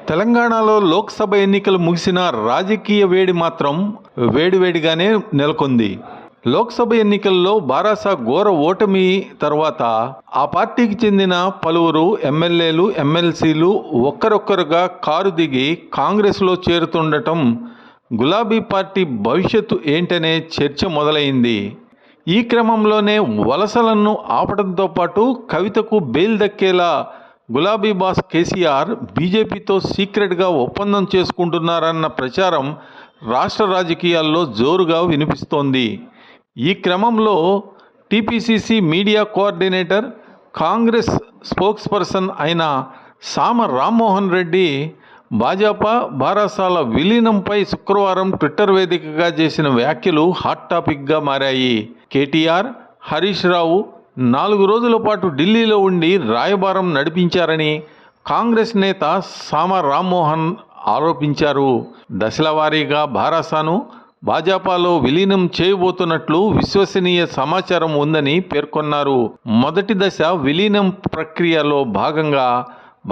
తెలంగాణలో లోక్సభ ఎన్నికలు ముగిసిన రాజకీయ వేడి మాత్రం వేడివేడిగానే నెలకొంది. లోక్సభ ఎన్నికల్లో బారాస ఘోర ఓటమి తర్వాత ఆ పార్టీకి చెందిన పలువురు ఎమ్మెల్యేలు, ఎమ్మెల్సీలు ఒక్కరొక్కరుగా కారు దిగి కాంగ్రెస్లో చేరుతుండటం గులాబీ పార్టీ భవిష్యత్తు ఏంటనే చర్చ మొదలైంది. ఈ క్రమంలోనే వలసలను ఆపడంతో పాటు కవితకు బెయిల్ దక్కేలా గులాబీ బాస్ కేసీఆర్ బీజేపీతో సీక్రెట్గా ఒప్పందం చేసుకుంటున్నారన్న ప్రచారం రాష్ట్ర రాజకీయాల్లో జోరుగా వినిపిస్తోంది. ఈ క్రమంలో టీపీసీసీ మీడియా కోఆర్డినేటర్, కాంగ్రెస్ స్పోక్స్పర్సన్ అయిన సామ రామ్మోహన్ రెడ్డి భాజపా బారాసాల విలీనంపై శుక్రవారం ట్విట్టర్ వేదికగా చేసిన వ్యాఖ్యలు హాట్ టాపిక్గా మారాయి. కేటీఆర్, హరీష్ రావు 4 రోజుల పాటు ఢిల్లీలో ఉండి రాయబారం నడిపించారని కాంగ్రెస్ నేత సామ రామ్మోహన్ ఆరోపించారు. దశల వారీగా బారాసాను భాజపాలో విలీనం చేయబోతున్నట్లు విశ్వసనీయ సమాచారం ఉందని పేర్కొన్నారు. మొదటి దశ విలీనం ప్రక్రియలో భాగంగా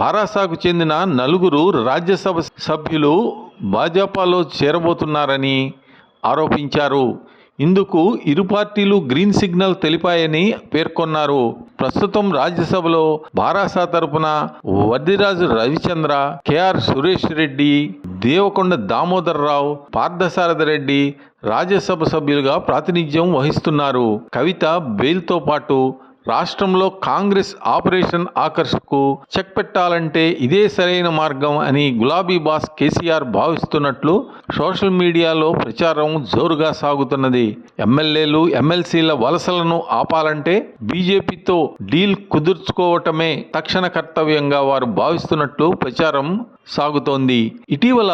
బారాసాకు చెందిన 4 రాజ్యసభ సభ్యులు భాజపాలో చేరబోతున్నారని ఆరోపించారు. ఇందుకు ఇరు పార్టీలు గ్రీన్ సిగ్నల్ తెలిపాయని పేర్కొన్నారు. ప్రస్తుతం రాజ్యసభలో బారాసా తరపున వద్దిరాజు రవిచంద్ర, కేఆర్ సురేష్ రెడ్డి, దేవకొండ దామోదర్ రావు, పార్థసారథి రెడ్డి రాజ్యసభ సభ్యులుగా ప్రాతినిధ్యం వహిస్తున్నారు. కవిత బెయిల్తో పాటు రాష్ట్రంలో కాంగ్రెస్ ఆపరేషన్ ఆకర్ష్కు చెక్ పెట్టాలంటే ఇదే సరైన మార్గం అని గులాబీ బాస్ కేసీఆర్ భావిస్తున్నట్లు సోషల్ మీడియాలో ప్రచారం జోరుగా సాగుతున్నది. ఎమ్మెల్యేలు, ఎమ్మెల్సీల వలసలను ఆపాలంటే బీజేపీతో డీల్ కుదుర్చుకోవటమే తక్షణ కర్తవ్యంగా వారు భావిస్తున్నట్లు ప్రచారం సాగుతోంది. ఇటీవల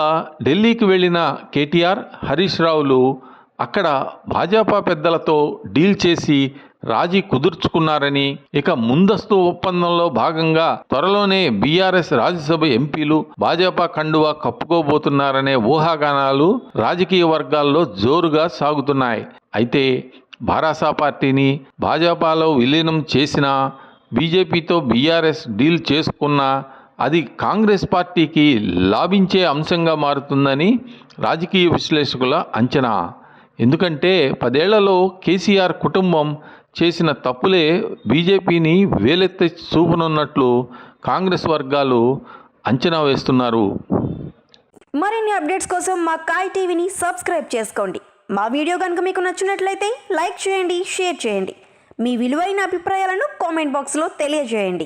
ఢిల్లీకి వెళ్లిన కేటీఆర్, హరీష్ రావులు అక్కడ భాజపా పెద్దలతో డీల్ చేసి రాజీ కుదుర్చుకున్నారని, ఇక ముందస్తు ఒప్పందంలో భాగంగా త్వరలోనే బీఆర్ఎస్ రాజ్యసభ ఎంపీలు భాజపా కండువా కప్పుకోబోతున్నారనే ఊహాగానాలు రాజకీయ వర్గాల్లో జోరుగా సాగుతున్నాయి. అయితే బారాసా పార్టీని భాజపాలో విలీనం చేసినా, బీజేపీతో బీఆర్ఎస్ డీల్ చేసుకున్నా అది కాంగ్రెస్ పార్టీకి లాభించే అంశంగా మారుతుందని రాజకీయ విశ్లేషకుల అంచనా. ఎందుకంటే 10 ఏళ్లలో కేసీఆర్ కుటుంబం చేసిన తప్పులే బీజేపీని వేలెత్తి చూపనున్నట్లు కాంగ్రెస్ వర్గాలు అంచనా వేస్తున్నారు. మరిన్ని అప్డేట్స్ కోసం మా కాయ్ టీవీని సబ్స్క్రైబ్ చేసుకోండి. మా వీడియో కనుక మీకు నచ్చినట్లయితే లైక్ చేయండి, షేర్ చేయండి. మీ విలువైన అభిప్రాయాలను కామెంట్ బాక్స్లో తెలియజేయండి.